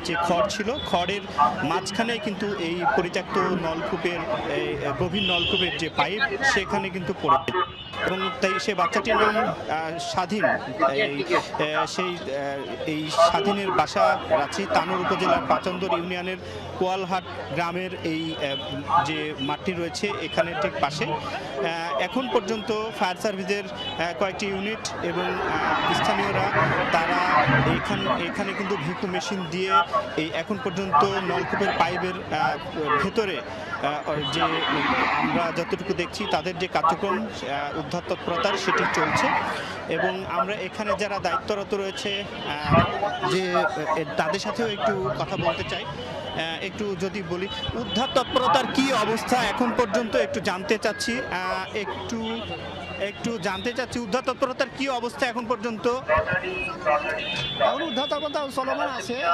যে খড় ছিল, খড়ের মাঝখানে কিন্তু এই পরিত্যক্ত নলকূপের গভীর নলকূপের যে পাইপ সেখানে কিন্তু পড়ে, এবং তাই সে বাচ্চাটির নাম স্বাধীন। এই স্বাধীনের বাসা রাঁচি তানোর উপজেলার পাচন্দর ইউনিয়নের কোয়ালহাট গ্রামের এই যে মাঠটি রয়েছে এখানে ঠিক পাশে। এখন পর্যন্ত ফায়ার সার্ভিসের কয়েকটি ইউনিট এবং স্থানীয়রা তারা এখানে কিন্তু ভেকু মেশিন দিয়ে এই এখন পর্যন্ত নলকূপের পাইপের ভেতরে যে আমরা যতটুকু দেখছি তাদের যে কার্যক্রম উদ্ধার তৎপরতার সেটি চলছে। এবং আমরা এখানে যারা দায়িত্বরত রয়েছে যে তাদের সাথেও একটু কথা বলতে চাই। একটু যদি বলি উদ্ধার তৎপরতার কি অবস্থা এখন পর্যন্ত একটু জানতে চাচ্ছি, একটু জানতে চাচ্ছি উদ্ধার তৎপরতার কি অবস্থা এখন পর্যন্ত। উদ্ধার তৎপরতা চলমান আছে।